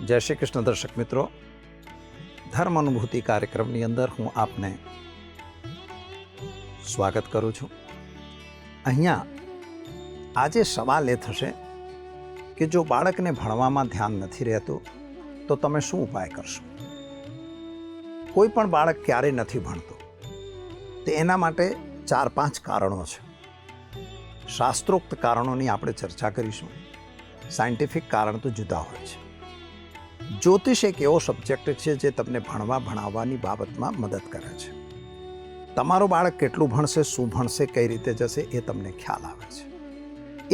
જય શ્રી કૃષ્ણ દર્શક મિત્રો, ધર્મ અનુભૂતિ કાર્યક્રમની અંદર હું આપને સ્વાગત કરું છું. અહીંયા આજે સવાલ એ થશે કે જો બાળકને ભણવામાં ધ્યાન નથી રહેતું તો તમે શું ઉપાય કરશો? કોઈ પણ બાળક ક્યારેય નથી ભણતું, તો એના માટે 4-5 કારણો છે. શાસ્ત્રોક્ત કારણોની આપણે ચર્ચા કરીશું. સાયન્ટિફિક કારણ તો જુદા હોય છે. જ્યોતિષ એક એવો સબ્જેક્ટ છે જે તમને ભણાવવાની બાબતમાં મદદ કરે છે. તમારું બાળક કેટલું ભણશે, શું ભણશે, કઈ રીતે જશે એ તમને ખ્યાલ આવે છે.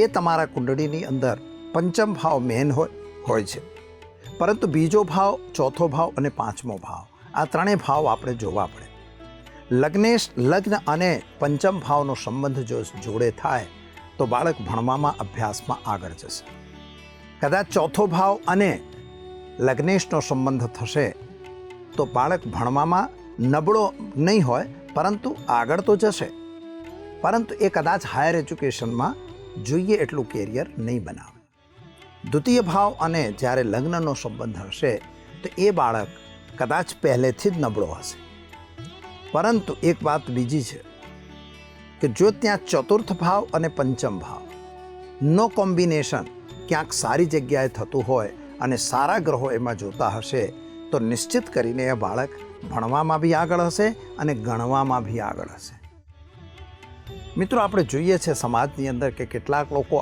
એ તમારા કુંડળીની અંદર પંચમ ભાવ મેન હોય છે, પરંતુ બીજો ભાવ, ચોથો ભાવ અને પાંચમો ભાવ, આ ત્રણેય ભાવ આપણે જોવા પડે. લગ્ન અને પંચમ ભાવનો સંબંધ જો જોડે થાય તો બાળક ભણવામાં, અભ્યાસમાં આગળ જશે. કદાચ ચોથો ભાવ અને લગ્નેશનો સંબંધ થશે તો બાળક ભણવામાં નબળો નહીં હોય, પરંતુ આગળ તો જશે, પરંતુ એ કદાચ હાયર એજ્યુકેશનમાં જોઈએ એટલું કેરિયર નહીં બનાવે. દ્વિતીય ભાવ અને જ્યારે લગ્નનો સંબંધ હશે તો એ બાળક કદાચ પહેલેથી જ નબળો હશે. પરંતુ એક વાત બીજી છે કે જો ત્યાં ચતુર્થ ભાવ અને પંચમ ભાવ નો કોમ્બિનેશન ક્યાંક સારી જગ્યાએ થતું હોય અને સારા ગ્રહો એમાં જોતા હશે તો નિશ્ચિત કરીને એ બાળક ભણવામાં બી આગળ હશે અને ગણવામાં બી આગળ હશે. મિત્રો, આપણે જોઈએ છે સમાજની અંદર કે કેટલાક લોકો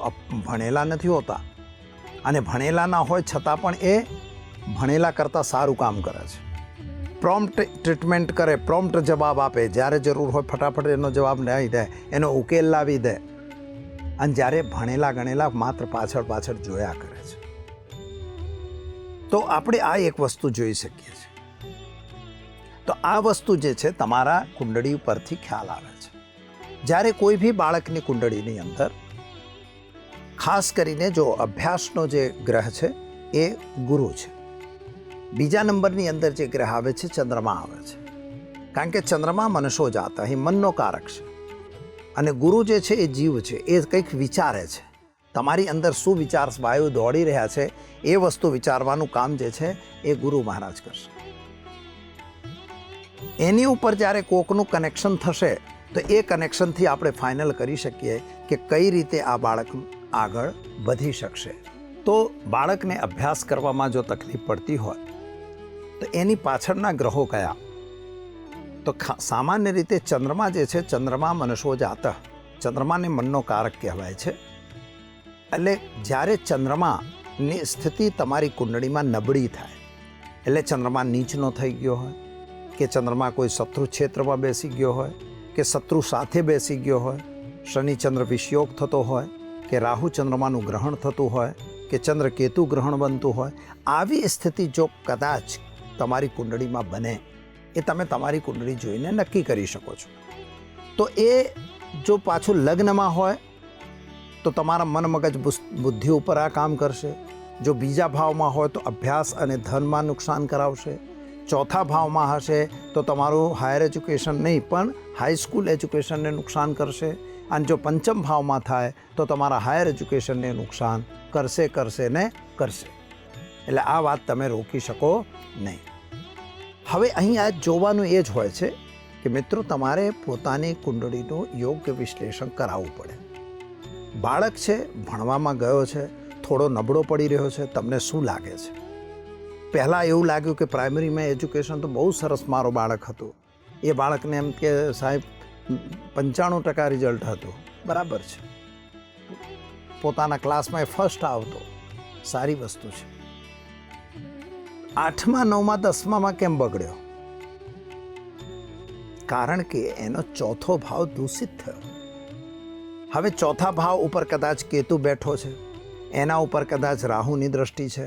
ભણેલા નથી હોતા અને ભણેલા ના હોય છતાં પણ એ ભણેલા કરતાં સારું કામ કરે છે. પ્રોમ્પ્ટ ટ્રીટમેન્ટ કરે, પ્રોમ્પ્ટ જવાબ આપે, જ્યારે જરૂર હોય ફટાફટ એનો જવાબ નહીં દે, એનો ઉકેલ લાવી દે, અને જ્યારે ભણેલા ગણેલા માત્ર પાછળ જોયા કરે છે. તો આપણે આ એક વસ્તુ જોઈ શકીએ છીએ. તો આ વસ્તુ જે છે તમારા કુંડળી ઉપરથી ખ્યાલ આવે છે. જ્યારે કોઈ બી બાળકની કુંડળીની અંદર ખાસ કરીને જો અભ્યાસનો જે ગ્રહ છે એ ગુરુ છે. બીજા નંબરની અંદર જે ગ્રહ આવે છે ચંદ્રમા આવે છે, કારણ કે ચંદ્રમા મનસો જાતા, અહીં મનનો કારક છે, અને ગુરુ જે છે એ જીવ છે, એ કંઈક વિચારે છે. તમારી અંદર શું વિચાર વાયુ દોડી રહ્યા છે એ વસ્તુ વિચારવાનું કામ જે છે એ ગુરુ મહારાજ કરશે. એની ઉપર જ્યારે કોકનું કનેક્શન થશે તો એ કનેક્શનથી આપણે ફાઇનલ કરી શકીએ કે કઈ રીતે આ બાળક આગળ વધી શકશે. તો બાળકને અભ્યાસ કરવામાં જો તકલીફ પડતી હોય તો એની પાછળના ગ્રહો કયા? તો સામાન્ય રીતે ચંદ્રમા જે છે, ચંદ્રમા મનસો જાત, ચંદ્રમાને મનનો કારક કહેવાય છે. એટલે જ્યારે ચંદ્રમાની સ્થિતિ તમારી કુંડળીમાં નબળી થાય, એટલે ચંદ્રમા નીચનો થઈ ગયો હોય, કે ચંદ્રમા કોઈ શત્રુ ક્ષેત્રમાં બેસી ગયો હોય, કે શત્રુ સાથે બેસી ગયો હોય, શનિ ચંદ્ર વિષયોગ થતો હોય, કે રાહુ ચંદ્રમાનું ગ્રહણ થતું હોય, કે ચંદ્ર કેતુ ગ્રહણ બનતું હોય, આવી સ્થિતિ જો કદાચ તમારી કુંડળીમાં બને, એ તમે તમારી કુંડળી જોઈને નક્કી કરી શકો છો. તો એ જો પાછું લગ્નમાં હોય તો તમારા મન મગજ બુદ્ધિ ઉપર આ કામ કરશે. જો બીજા ભાવમાં હોય તો અભ્યાસ અને ધનમાં નુકસાન કરાવશે. ચોથા ભાવમાં હશે તો તમારું હાયર એજ્યુકેશન નહીં પણ હાઈસ્કૂલ એજ્યુકેશનને નુકસાન કરશે. અને જો પંચમ ભાવમાં થાય તો તમારા હાયર એજ્યુકેશનને નુકસાન કરશે. એટલે આ વાત તમે રોકી શકો નહીં. હવે અહીં આ જોવાનું એ જ હોય છે કે મિત્રો, તમારે પોતાની કુંડળીનું યોગ્ય વિશ્લેષણ કરાવવું પડે. બાળક છે, ભણવામાં ગયો છે, થોડો નબળો પડી રહ્યો છે, તમને શું લાગે છે? પહેલાં એવું લાગ્યું કે પ્રાઇમરીમાં એજ્યુકેશન તો બહુ સરસ મારો બાળક હતું, એ બાળકને એમ કે સાહેબ 95% રિઝલ્ટ હતું, બરાબર છે, પોતાના ક્લાસમાં એ ફર્સ્ટ આવતો, સારી વસ્તુ છે. 8મા 9મા 10મામાં કેમ બગડ્યો? કારણ કે એનો ચોથો ભાવ દૂષિત થયો. હવે ચોથા ભાવ ઉપર કદાચ કેતુ બેઠો છે, એના ઉપર કદાચ રાહુની દ્રષ્ટિ છે,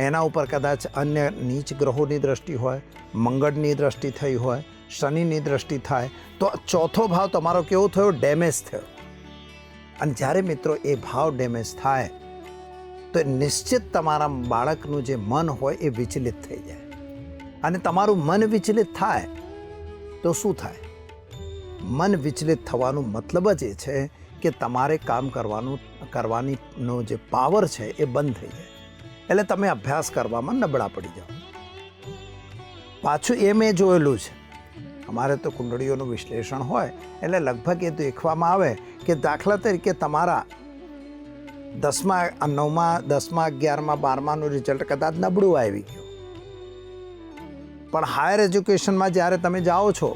એના ઉપર કદાચ અન્ય નીચ ગ્રહોની દ્રષ્ટિ હોય, મંગળની દ્રષ્ટિ થઈ હોય, શનિની દ્રષ્ટિ થાય, તો ચોથો ભાવ તમારો કેવો થયો? ડેમેજ થયો. અને જ્યારે મિત્રો એ ભાવ ડેમેજ થાય તો નિશ્ચિત તમારા બાળકનું જે મન હોય એ વિચલિત થઈ જાય. અને તમારું મન વિચલિત થાય તો શું થાય? મન વિચલિત થવાનું મતલબ જ એ છે કે તમારે કામ કરવાનો જે પાવર છે એ બંધ થઈ જાય. એટલે તમે અભ્યાસ કરવામાં નબળા પડી જાઓ. પાછું એ મેં જોયેલું છે. અમારે તો કુંડળીઓનું વિશ્લેષણ હોય એટલે લગભગ એ દેખવામાં આવે કે દાખલા તરીકે તમારા 10મા 9મા 10મા 11મા 12માનું રિઝલ્ટ કદાચ નબળું આવી ગયું, પણ હાયર એજ્યુકેશનમાં જ્યારે તમે જાઓ છો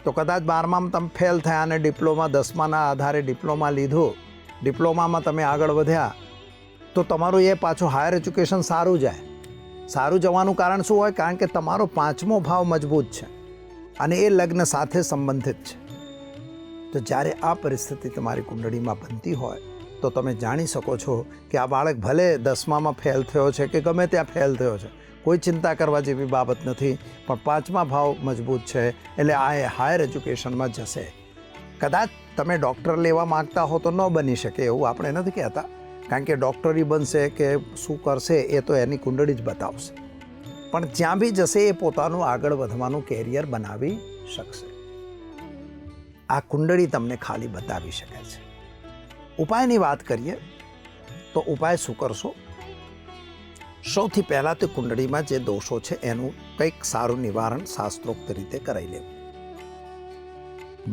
તો કદાચ 12મામાં તમે ફેલ થયા અને ડિપ્લોમા 10માના આધારે ડિપ્લોમા લીધું, ડિપ્લોમામાં તમે આગળ વધ્યા, તો તમારું એ પાછું હાયર એજ્યુકેશન સારું જાય. સારું જવાનું કારણ શું હોય? કારણ કે તમારો 5મો ભાવ મજબૂત છે અને એ લગ્ન સાથે સંબંધિત છે. તો જ્યારે આ પરિસ્થિતિ તમારી કુંડળીમાં બનતી હોય તો તમે જાણી શકો છો કે આ બાળક ભલે 10મામાં ફેલ થયો છે કે ગમે ત્યાં ફેલ થયો છે, કોઈ ચિંતા કરવા જેવી બાબત નથી, પણ 5મા ભાવ મજબૂત છે એટલે આ હાયર એજ્યુકેશનમાં જશે. કદાચ તમે ડૉક્ટર લેવા માગતા હો તો ન બની શકે એવું આપણે નથી કહેતા, કારણ કે ડૉક્ટરી બનશે કે શું કરશે એ તો એની કુંડળી જ બતાવશે. પણ જ્યાં બી જશે એ પોતાનું આગળ વધવાનું કેરિયર બનાવી શકશે. આ કુંડળી તમને ખાલી બતાવી શકે છે. ઉપાયની વાત કરીએ તો ઉપાય શું કરશો? સૌથી પહેલાં તો કુંડળીમાં જે દોષો છે એનું કંઈક સારું નિવારણ શાસ્ત્રોક્ત રીતે કરાવી લેવું.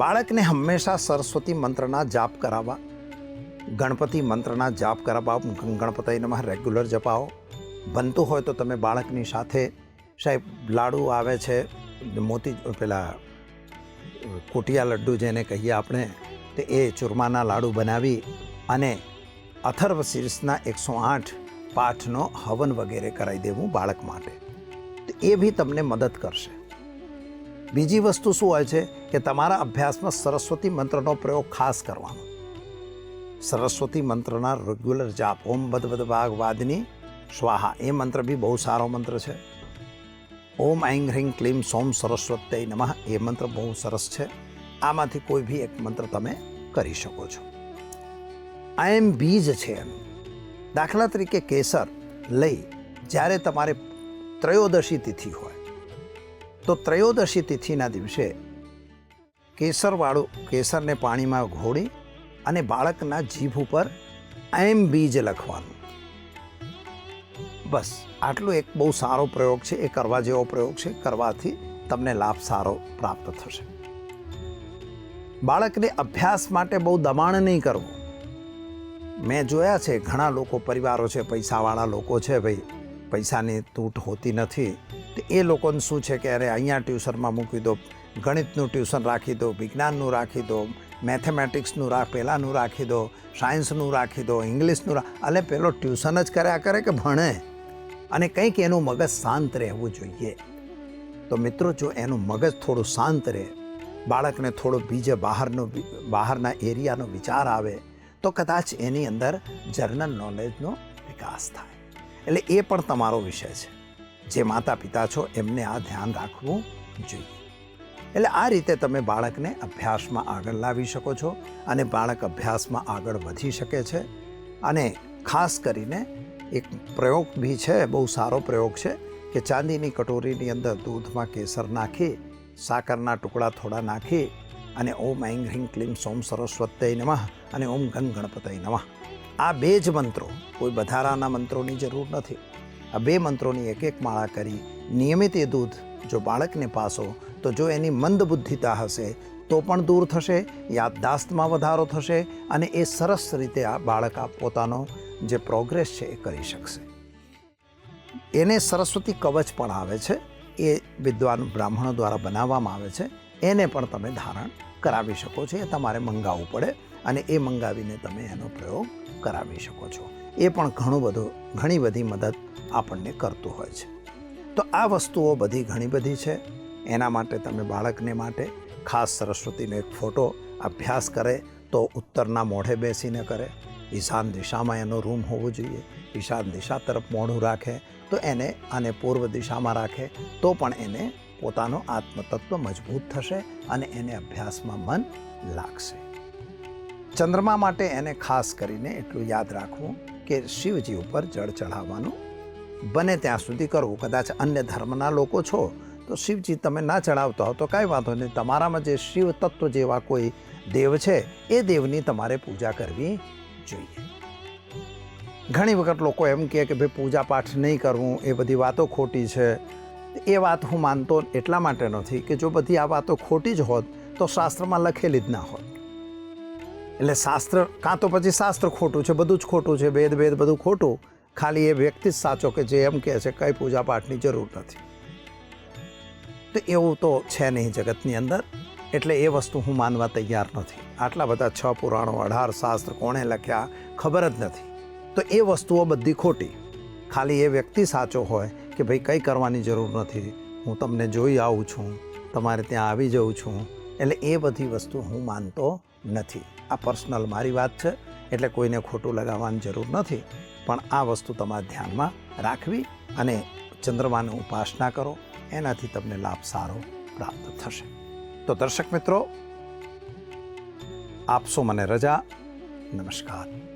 બાળકને હંમેશા સરસ્વતી મંત્રના જાપ કરાવવા, ગણપતિ મંત્રના જાપ કરાવવા. ગણપતિ નમઃ રેગ્યુલર જપાવો. બનતું હોય તો તમે બાળકની સાથે સાહેબ લાડુ આવે છે, મોતી પેલા કોટિયા લડ્ડુ જેને કહીએ આપણે, તો એ ચૂરમાના લાડુ બનાવી અને અથર્વ શીર્ષના 108 પાઠનો હવન વગેરે કરાવી દેવું બાળક માટે. તો એ બી તમને મદદ કરશે. બીજી વસ્તુ શું હોય છે કે તમારા અભ્યાસમાં સરસ્વતી મંત્રનો પ્રયોગ ખાસ કરવાનો. સરસ્વતી મંત્રના રેગ્યુલર જાપ, ઓમ બદ વાગવાદની સ્વાહા, એ મંત્ર બી બહુ સારો મંત્ર છે. ઓમ ઐં હ્રીં ક્લીમ સોમ સરસ્વત્યય નમઃ, એ મંત્ર બહુ સરસ છે. આમાંથી કોઈ બી એક મંત્ર તમે કરી શકો છો. એમ બીજ છે એનું. દાખલા તરીકે કેસર લઈ જ્યારે તમારે ત્રયોદશી તિથિ હોય તો ત્રયોદશી તિથિના દિવસે કેસરને પાણીમાં ઘોળી અને બાળકના જીભ ઉપર એમ બીજ લખવાનું. બસ આટલું એક બહુ સારો પ્રયોગ છે, એ કરવા જેવો પ્રયોગ છે. કરવાથી તમને લાભ સારો પ્રાપ્ત થશે. બાળકને અભ્યાસ માટે બહુ દબાણ નહીં કરવું. મેં જોયા છે ઘણા લોકો, પરિવારો છે, પૈસાવાળા લોકો છે, ભાઈ પૈસાની તૂટ હોતી નથી, તો એ લોકોને શું છે કે અરે અહીંયા ટ્યુશનમાં મૂકી દો, ગણિતનું ટ્યુશન રાખી દો, વિજ્ઞાનનું રાખી દો, મેથેમેટિક્સનું પહેલાંનું રાખી દો, સાયન્સનું રાખી દો, ઇંગ્લિશનું અને પેલો ટ્યુશન જ કર્યા કરે કે ભણે, અને કંઈક એનું મગજ શાંત રહેવું જોઈએ. તો મિત્રો, જો એનું મગજ થોડું શાંત રહે, બાળકને થોડો બીજે બહારના એરિયાનો વિચાર આવે તો કદાચ એની અંદર જનરલ નોલેજનો વિકાસ થાય. એટલે એ પણ તમારો વિષય છે. જે માતા પિતા છો એમને આ ધ્યાન રાખવું જોઈએ. એટલે આ રીતે તમે બાળકને અભ્યાસમાં આગળ લાવી શકો છો અને બાળક અભ્યાસમાં આગળ વધી શકે છે. અને ખાસ કરીને એક પ્રયોગ બી છે, બહુ સારો પ્રયોગ છે, કે ચાંદીની કટોરીની અંદર દૂધમાં કેસર નાખી, સાકરના ટુકડા થોડા નાખી અને ઓમ ઐં હ્રીં ક્લીમ સોમ સરસ્વત્યય નમઃ અને ઓમ ગં ગણપતય નમઃ, આ બે જ મંત્રો, કોઈ વધારાના મંત્રોની જરૂર નથી. આ બે મંત્રોની એક માળા કરી નિયમિત એ દૂધ જો બાળકને પાસો તો જો એની મંદ બુદ્ધિતા હશે તો પણ દૂર થશે, યાદદાસ્તમાં વધારો થશે અને એ સરસ રીતે આ બાળક પોતાનો જે પ્રોગ્રેસ છે એ કરી શકશે. એને સરસ્વતી કવચ પણ આવે છે, એ વિદ્વાન બ્રાહ્મણો દ્વારા બનાવવામાં આવે છે. એને પણ તમે ધારણ કરાવી શકો છો. એ તમારે મંગાવવું પડે અને એ મંગાવીને તમે એનો પ્રયોગ કરાવી શકો છો. એ પણ ઘણી બધી મદદ આપણને કરતું હોય છે. તો આ વસ્તુઓ બધી ઘણી બધી છે. એના માટે તમે બાળકને માટે ખાસ સરસ્વતીનો એક ફોટો, અભ્યાસ કરે તો ઉત્તરના મોઢે બેસીને કરે, ઈશાન દિશામાં એનો રૂમ હોવો જોઈએ. ઈશાન દિશા તરફ મોઢું રાખે તો એને, અને પૂર્વ દિશામાં રાખે તો પણ એને પોતાનો આત્મતત્વ મજબૂત થશે અને એને અભ્યાસમાં મન લાગશે. ચંદ્રમા માટે એને ખાસ કરીને એટલું યાદ રાખવું કે શિવજી ઉપર જળ ચઢાવવાનું બને ત્યાં સુધી કરવું. કદાચ અન્ય ધર્મના લોકો છો તો શિવજી તમે ના ચડાવતા હો તો કાંઈ વાંધો નહીં. તમારામાં જે શિવ તત્વ જેવા કોઈ દેવ છે એ દેવની તમારે પૂજા કરવી જોઈએ. ઘણી વખત લોકો એમ કહે કે ભાઈ પૂજા પાઠ નહીં કરવું એ બધી વાતો ખોટી છે. એ વાત હું માનતો એટલા માટે નથી કે જો બધી આ વાતો ખોટી જ હોત તો શાસ્ત્રમાં લખેલી જ ના હોત. એટલે શાસ્ત્ર કાં તો પછી શાસ્ત્ર ખોટું છે, બધું જ ખોટું છે, વેદ બધું ખોટું, ખાલી એ વ્યક્તિ જ સાચો કે જે એમ કહે છે કંઈ પૂજા પાઠની જરૂર નથી. તો એવું તો છે નહીં જગતની અંદર. એટલે એ વસ્તુ હું માનવા તૈયાર નથી. આટલા બધા 6 પુરાણો 18 શાસ્ત્ર કોણે લખ્યા ખબર જ નથી. તો એ વસ્તુઓ બધી ખોટી. ખાલી એ વ્યક્તિ સાચો હોય કે ભાઈ કંઈ કરવાની જરૂર નથી, હું તમને જોઈ આવું છું, તમારે ત્યાં આવી જાઉં છું, એટલે એ બધી વસ્તુ હું માનતો નથી. આ પર્સનલ મારી વાત છે, એટલે કોઈને ખોટું લગાવવાની જરૂર નથી. પણ આ વસ્તુ તમારા ધ્યાનમાં રાખવી અને ચંદ્રમાની ઉપાસના કરો, એનાથી તમને લાભ સારો પ્રાપ્ત થશે. તો દર્શક મિત્રો, આપશો મને રજા. નમસ્કાર.